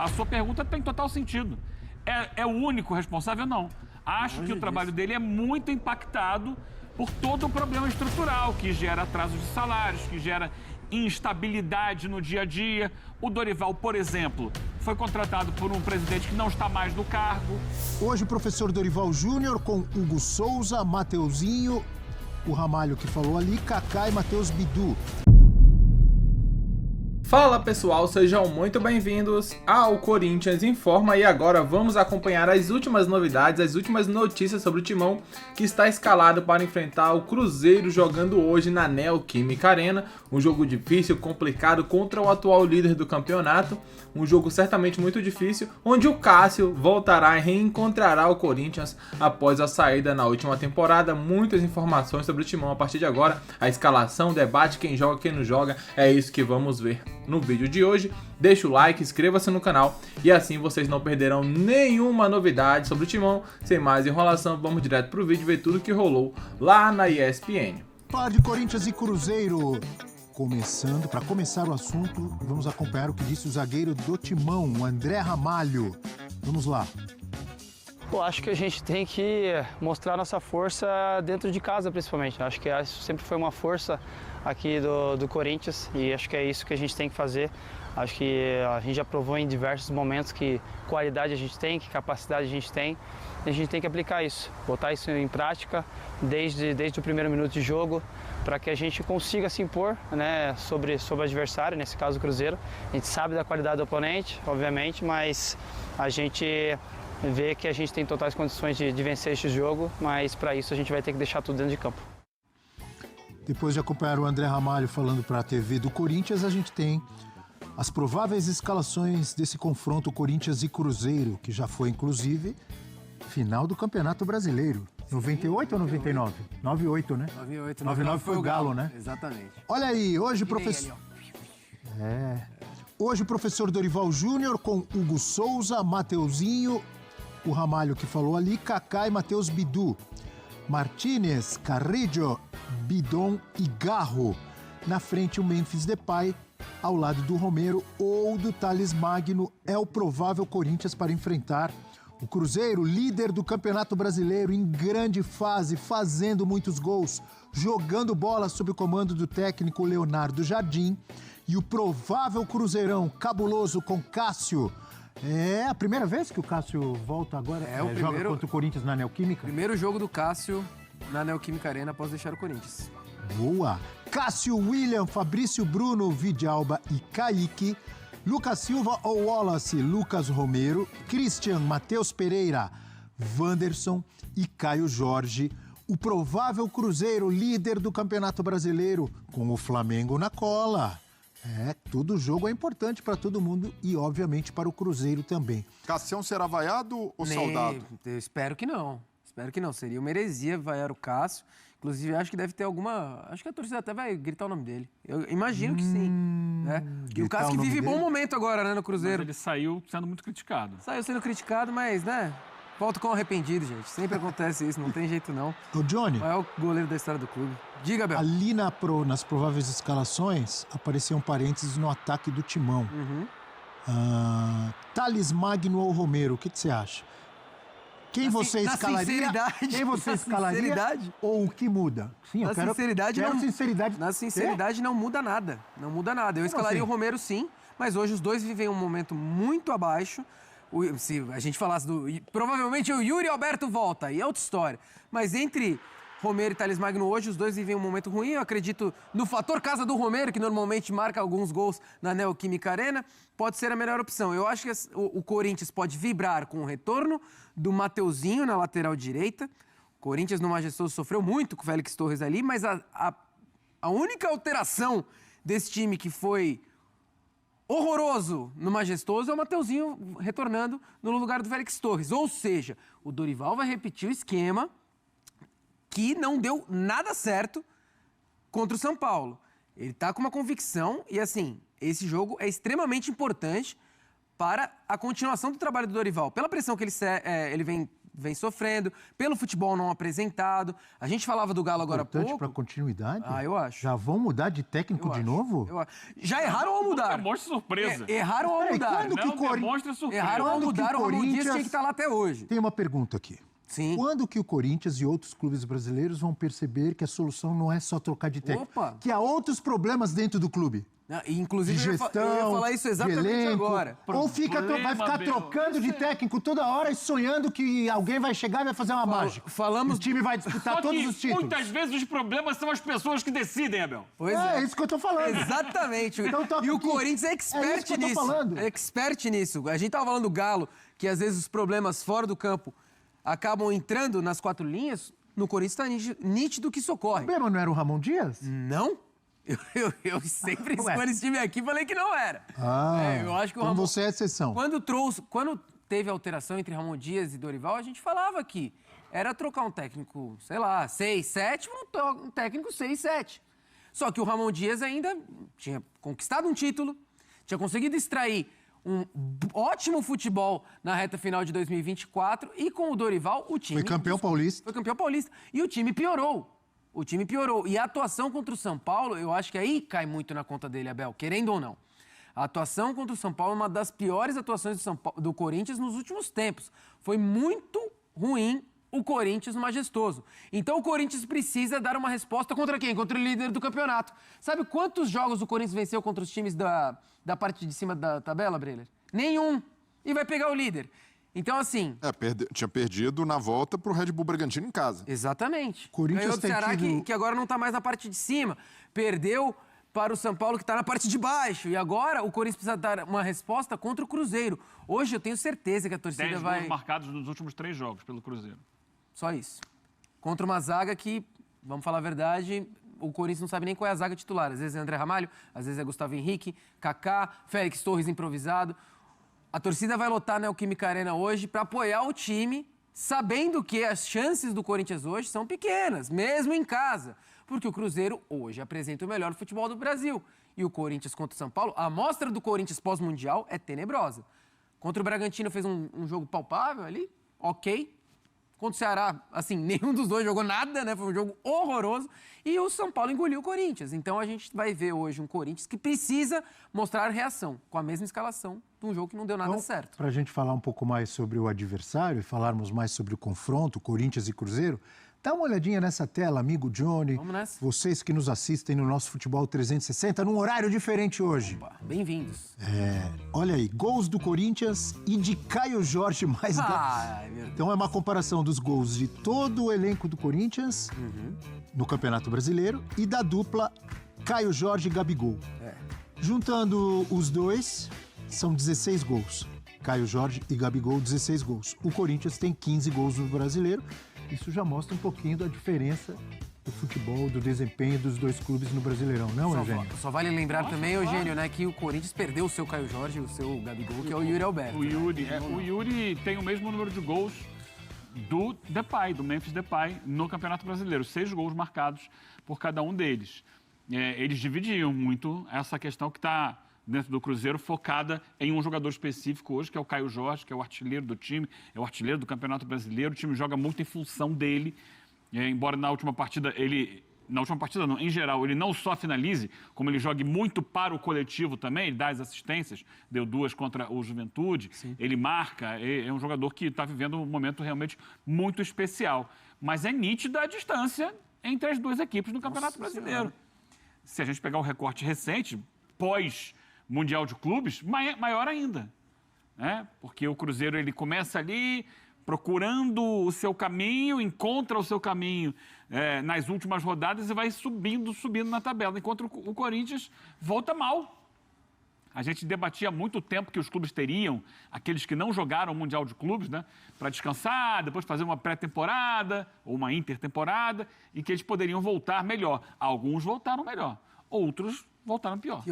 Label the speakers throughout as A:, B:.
A: A sua pergunta tem total sentido. É o único responsável? Não. Acho que o trabalho dele é muito impactado por todo o problema estrutural que gera atrasos de salários, que gera instabilidade no dia a dia. O Dorival, por exemplo, foi contratado por um presidente que não está mais no cargo.
B: Hoje, o professor Dorival Júnior com Hugo Souza, Mateuzinho, o Ramalho que falou ali, Kaká e Matheus Bidu.
C: Fala pessoal, sejam muito bem-vindos ao Corinthians Informa e agora vamos acompanhar as últimas novidades, as últimas notícias sobre o Timão que está escalado para enfrentar o Cruzeiro jogando hoje na Neoquímica Arena, um jogo difícil, complicado contra o atual líder do campeonato, um jogo certamente muito difícil, onde o Cássio voltará e reencontrará o Corinthians após a saída na última temporada. Muitas informações sobre o Timão a partir de agora, a escalação, o debate, quem joga, quem não joga, é isso que vamos ver no vídeo de hoje. Deixa o like, inscreva-se no canal e assim vocês não perderão nenhuma novidade sobre o Timão. Sem mais enrolação, vamos direto pro vídeo ver tudo que rolou lá na ESPN.
B: Par de Corinthians e Cruzeiro. Para começar o assunto, vamos acompanhar o que disse o zagueiro do Timão, o André Ramalho. Vamos lá.
D: Eu acho que a gente tem que mostrar nossa força dentro de casa, principalmente. Acho que isso sempre foi uma força aqui do Corinthians e acho que é isso que a gente tem que fazer. Acho que a gente já provou em diversos momentos que qualidade a gente tem, que capacidade a gente tem. E a gente tem que aplicar isso, botar isso em prática desde o primeiro minuto de jogo, para que a gente consiga se impor, né, sobre o adversário, nesse caso o Cruzeiro. A gente sabe da qualidade do oponente, obviamente, mas a gente vê que a gente tem totais condições de vencer este jogo, mas para isso a gente vai ter que deixar tudo dentro de campo.
B: Depois de acompanhar o André Ramalho falando para a TV do Corinthians, a gente tem as prováveis escalações desse confronto Corinthians e Cruzeiro, que já foi, inclusive, final do Campeonato Brasileiro. 98 ou 99? 98, né?
E: 98.
B: 99 foi o Galo, né?
E: Exatamente.
B: Olha aí, hoje o professor... Hoje o professor Dorival Júnior com Hugo Souza, Mateuzinho, o Ramalho que falou ali, Kaká e Matheus Bidu. Martínez, Carrillo, Bidon e Garro. Na frente o Memphis Depay, ao lado do Romero ou do Thales Magno. É o provável Corinthians para enfrentar o Cruzeiro, líder do Campeonato Brasileiro, em grande fase, fazendo muitos gols, jogando bola sob o comando do técnico Leonardo Jardim. E o provável Cruzeirão cabuloso com Cássio. É a primeira vez que o Cássio volta agora? Joga contra o Corinthians na Neoquímica?
E: Primeiro jogo do Cássio na Neoquímica Arena após deixar o Corinthians.
B: Boa! Cássio, William, Fabrício Bruno, Vidalba e Kaique. Lucas Silva ou Wallace, Lucas Romero, Christian, Matheus Pereira, Wanderson e Caio Jorge. O provável Cruzeiro, líder do Campeonato Brasileiro, com o Flamengo na cola. Todo jogo é importante para todo mundo e, obviamente, para o Cruzeiro também.
F: Cassião será vaiado ou saudado?
E: Eu espero que não. Espero que não. Seria uma heresia vaiar o Cássio. Inclusive, acho que deve ter alguma... Acho que a torcida até vai gritar o nome dele. Eu imagino que sim. Né? E o Cássio que vive bom momento agora, né, no Cruzeiro.
A: Mas ele saiu sendo muito criticado.
E: Saiu sendo criticado, mas, né... Volta com arrependido, gente. Sempre acontece isso, não tem jeito não.
B: Ô, Johnny.
E: É o goleiro da história do clube. Diga, Bel.
B: Ali nas prováveis escalações, apareciam parênteses no ataque do Timão. Thales Magno ou Romero, o que você acha? Quem você escalaria? Quem você escalaria?
E: Sinceridade?
B: Ou o que muda? Sim, eu quero sinceridade.
E: Na sinceridade não muda nada. Não muda nada. Eu escalaria o Romero sim, mas hoje os dois vivem um momento muito abaixo. Se a gente falasse do... Provavelmente o Yuri Alberto volta, e é outra história. Mas entre Romero e Thales Magno hoje, os dois vivem um momento ruim. Eu acredito no fator casa do Romero, que normalmente marca alguns gols na Neoquímica Arena. Pode ser a melhor opção. Eu acho que o Corinthians pode vibrar com o retorno do Mateuzinho na lateral direita. O Corinthians no Majestoso sofreu muito com o Félix Torres ali, mas a única alteração desse time que foi horroroso no Majestoso é o Mateuzinho retornando no lugar do Félix Torres. Ou seja, o Dorival vai repetir o esquema que não deu nada certo contra o São Paulo. Ele tá com uma convicção e, assim, esse jogo é extremamente importante para a continuação do trabalho do Dorival. Pela pressão que ele vem vem sofrendo, pelo futebol não apresentado. A gente falava do Galo agora há
B: Importante
E: pouco.
B: para continuidade?
E: Eu acho.
B: Já vão mudar de técnico de novo?
E: Já erraram ao mudar.
A: Demonstra surpresa.
E: Erraram ao
B: Peraí,
E: mudar.
B: quando que
A: Não
B: o Corinthians...
A: demonstra surpresa.
E: Erraram ao
B: Quando que
E: mudar,
B: o
E: o Ramon Dias
B: Corinthians-
E: tinha que estar lá até hoje.
B: Tem uma pergunta aqui.
E: Sim.
B: Quando que o Corinthians e outros clubes brasileiros vão perceber que a solução não é só trocar de técnico?
E: Opa!
B: Que há outros problemas dentro do clube?
E: Inclusive,
B: De
E: eu
B: gestão,
E: ia falar isso
B: de
E: exatamente
B: elenco.
E: agora.
B: Ou vai ficar
A: Bel,
B: trocando de técnico toda hora e sonhando que alguém vai chegar e vai fazer uma mágica.
E: falamos-
B: O time vai disputar
A: Só
B: todos
A: que
B: os títulos.
A: muitas vezes os problemas são as pessoas que decidem, Abel.
E: Pois
B: É isso que eu tô falando.
E: Exatamente.
B: Então toca
E: E o
B: aqui.
E: Corinthians é
B: É isso
E: expert
B: que eu tô
E: nisso.
B: falando.
E: É expert nisso. A gente tava falando do Galo, que às vezes os problemas fora do campo acabam entrando nas quatro linhas. No Corinthians tá nítido que isso
B: O
E: ocorre.
B: problema não era o Ramon Dias?
E: Não? Eu sempre,
B: Ué.
E: quando estive aqui, falei que não era. Eu acho que o
B: então
E: Ramon...
B: você é exceção.
E: Quando teve alteração entre Ramon Dias e Dorival, a gente falava que era trocar um técnico, sei lá, 6, 7, um técnico 6, 7. Só que o Ramon Dias ainda tinha conquistado um título, tinha conseguido extrair um ótimo futebol na reta final de 2024 e com o Dorival o time...
B: Foi campeão paulista.
E: Foi campeão paulista. E o time piorou. O time piorou. E a atuação contra o São Paulo, eu acho que aí cai muito na conta dele, Abel, querendo ou não. A atuação contra o São Paulo é uma das piores atuações do Corinthians nos últimos tempos. Foi muito ruim o Corinthians majestoso. Então o Corinthians precisa dar uma resposta contra quem? Contra o líder do campeonato. Sabe quantos jogos o Corinthians venceu contra os times da parte de cima da tabela, Breler? Nenhum. E vai pegar o líder. Então, assim...
F: Tinha perdido na volta pro Red Bull Bragantino em casa.
E: Exatamente.
B: Corinthians
E: Ganhou do
B: tem
E: Ceará,
B: tido-
E: que agora não tá mais na parte de cima. Perdeu para o São Paulo, que tá na parte de baixo. E agora o Corinthians precisa dar uma resposta contra o Cruzeiro. Hoje eu tenho certeza que a torcida
A: 10
E: vai...
A: gols marcados nos últimos 3 jogos pelo Cruzeiro.
E: Só isso. Contra uma zaga que, vamos falar a verdade, o Corinthians não sabe nem qual é a zaga titular. Às vezes é André Ramalho, às vezes é Gustavo Henrique, Kaká, Félix Torres improvisado. A torcida vai lotar na Neoquímica Arena hoje para apoiar o time, sabendo que as chances do Corinthians hoje são pequenas, mesmo em casa. Porque o Cruzeiro hoje apresenta o melhor futebol do Brasil. E o Corinthians contra o São Paulo, a amostra do Corinthians pós-mundial é tenebrosa. Contra o Bragantino fez um jogo palpável ali, ok. Contra o Ceará, assim, nenhum dos dois jogou nada, né? Foi um jogo horroroso. E o São Paulo engoliu o Corinthians. Então a gente vai ver hoje um Corinthians que precisa mostrar reação com a mesma escalação de um jogo que não deu nada certo.
B: Para a gente falar um pouco mais sobre o adversário e falarmos mais sobre o confronto, Corinthians e Cruzeiro, dá uma olhadinha nessa tela, amigo Johnny.
E: Vamos nessa.
B: Vocês que nos assistem no nosso Futebol 360, num horário diferente hoje.
E: Opa, bem-vindos.
B: Olha aí, gols do Corinthians e de Caio Jorge mais...
E: Ai, meu Deus.
B: Então é uma comparação dos gols de todo o elenco do Corinthians no Campeonato Brasileiro e da dupla Caio Jorge e Gabigol. Juntando os dois, são 16 gols. Caio Jorge e Gabigol, 16 gols. O Corinthians tem 15 gols no Brasileiro. Isso já mostra um pouquinho da diferença do futebol, do desempenho dos dois clubes no Brasileirão, não, Eugênio?
E: Só vale lembrar também, Eugênio, né, que o Corinthians perdeu o seu Caio Jorge, o seu Gabigol, que é o Yuri Alberto.
A: O Yuri tem o mesmo número de gols do Depay, do Memphis Depay, no Campeonato Brasileiro. 6 gols marcados por cada um deles. Eles dividiam muito essa questão que está dentro do Cruzeiro, focada em um jogador específico hoje, que é o Caio Jorge, que é o artilheiro do time, é o artilheiro do Campeonato Brasileiro. O time joga muito em função dele, embora na última partida em geral, ele não só finalize, como ele jogue muito para o coletivo também, ele dá as assistências, deu 2 contra o Juventude, ele marca, é um jogador que está vivendo um momento realmente muito especial. Mas é nítida a distância entre as duas equipes no Campeonato Brasileiro. Se a gente pegar o recorte recente, pós-Mundial de Clubes, maior ainda. Né? Porque o Cruzeiro ele começa ali procurando o seu caminho, encontra o seu caminho nas últimas rodadas e vai subindo na tabela. Enquanto o Corinthians volta mal. A gente debatia há muito tempo que os clubes teriam, aqueles que não jogaram o Mundial de Clubes, né, para descansar, depois fazer uma pré-temporada ou uma intertemporada, e que eles poderiam voltar melhor. Alguns voltaram melhor, outros voltaram pior.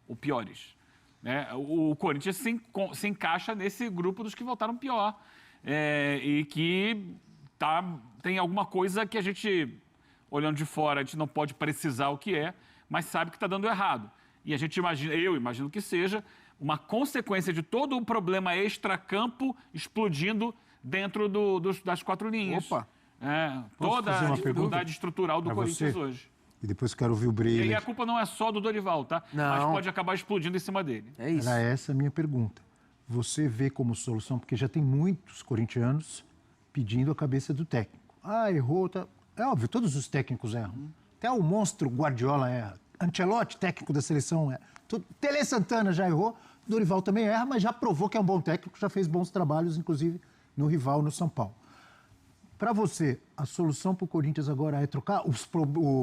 A: Ou piores. Né? O Corinthians se encaixa nesse grupo dos que voltaram pior. E que tem alguma coisa que a gente, olhando de fora, a gente não pode precisar o que é, mas sabe que está dando errado. E a gente eu imagino que seja uma consequência de todo o problema extracampo explodindo dentro das 4 linhas.
E: Opa.
A: Toda
B: fazer
A: a
B: uma
A: dificuldade
B: pergunta?
A: estrutural do
B: Pra
A: Corinthians
B: você?
A: hoje.
B: E depois quero ouvir o
A: E
B: Breyle.
A: a culpa não é só do Dorival, tá?
E: Não.
A: Mas pode acabar explodindo em cima dele.
E: É isso.
B: Era essa a minha pergunta. Você vê como solução, porque já tem muitos corintianos pedindo a cabeça do técnico. Ah, errou, tá. É óbvio, todos os técnicos erram. Até o monstro Guardiola erra. Ancelotti, técnico da seleção, erra. Tele Santana já errou. Dorival também erra, mas já provou que é um bom técnico, já fez bons trabalhos, inclusive no rival, no São Paulo. Para você, a solução para o Corinthians agora é trocar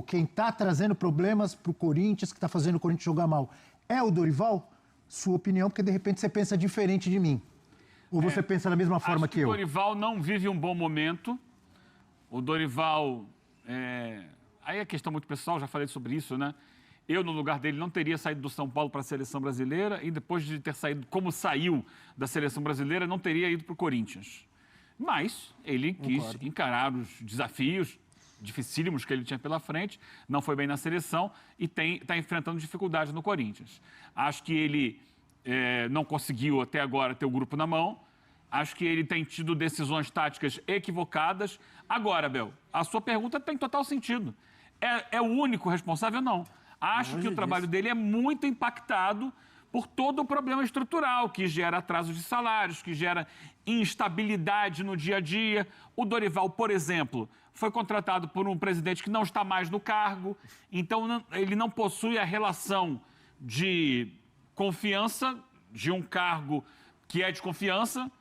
B: quem está trazendo problemas para o Corinthians, que está fazendo o Corinthians jogar mal, é o Dorival? Sua opinião, porque de repente você pensa diferente de mim. Ou você pensa da mesma forma
A: Acho
B: que eu?
A: O Dorival não vive um bom momento. O Dorival... Aí é questão muito pessoal, já falei sobre isso, né? Eu, no lugar dele, não teria saído do São Paulo para a Seleção Brasileira e depois de ter saído como saiu da Seleção Brasileira, não teria ido para o Corinthians. Mas ele quis encarar os desafios dificílimos que ele tinha pela frente, não foi bem na seleção e está enfrentando dificuldades no Corinthians. Acho que ele não conseguiu até agora ter o grupo na mão. Acho que ele tem tido decisões táticas equivocadas. Agora, Bel, a sua pergunta tem total sentido. É o único responsável? Não. Acho que o trabalho dele é muito impactado por todo o problema estrutural que gera atraso de salários, que gera instabilidade no dia a dia. O Dorival, por exemplo, foi contratado por um presidente que não está mais no cargo, então ele não possui a relação de confiança de um cargo que é de confiança,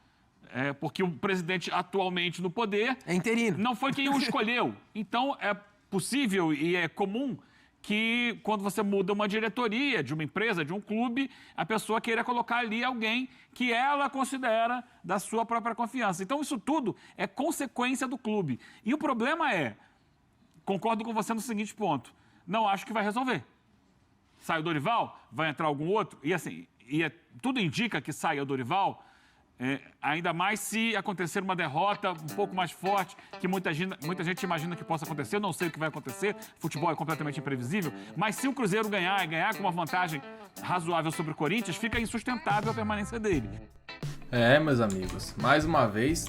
A: porque o presidente atualmente no poder
E: É interino.
A: não foi quem o escolheu. Então, é possível e é comum que quando você muda uma diretoria de uma empresa, de um clube, a pessoa queira colocar ali alguém que ela considera da sua própria confiança. Então, isso tudo é consequência do clube. E o problema concordo com você no seguinte ponto, não acho que vai resolver. Sai o Dorival, vai entrar algum outro, e assim, tudo indica que saia o Dorival, ainda mais se acontecer uma derrota um pouco mais forte, que muita gente imagina que possa acontecer. Eu não sei o que vai acontecer, futebol é completamente imprevisível, mas se o Cruzeiro ganhar com uma vantagem razoável sobre o Corinthians, fica insustentável a permanência dele.
C: Meus amigos, mais uma vez,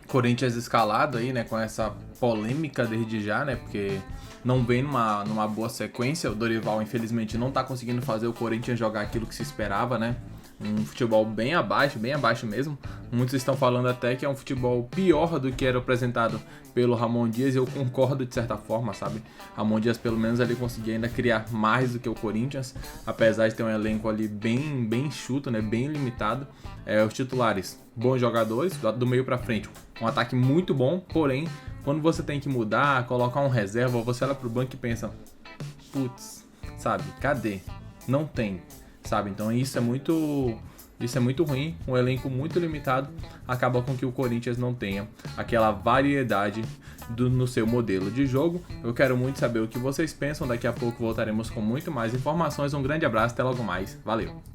C: Corinthians escalado aí, né, com essa polêmica desde já, né, porque não vem numa boa sequência. O Dorival, infelizmente, não tá conseguindo fazer o Corinthians jogar aquilo que se esperava, né? Um futebol bem abaixo mesmo. Muitos estão falando até que é um futebol pior do que era apresentado pelo Ramon Dias, e eu concordo de certa forma, sabe? Ramon Dias, pelo menos, ele conseguia ainda criar mais do que o Corinthians, apesar de ter um elenco ali bem enxuto, né? Bem limitado. Os titulares, bons jogadores, do meio pra frente, um ataque muito bom, porém, quando você tem que mudar, colocar um reserva, você olha pro banco e pensa, putz, sabe, cadê? Não tem. Sabe? Então isso é muito ruim, um elenco muito limitado acaba com que o Corinthians não tenha aquela variedade no seu modelo de jogo. Eu quero muito saber o que vocês pensam, daqui a pouco voltaremos com muito mais informações. Um grande abraço, até logo mais, valeu!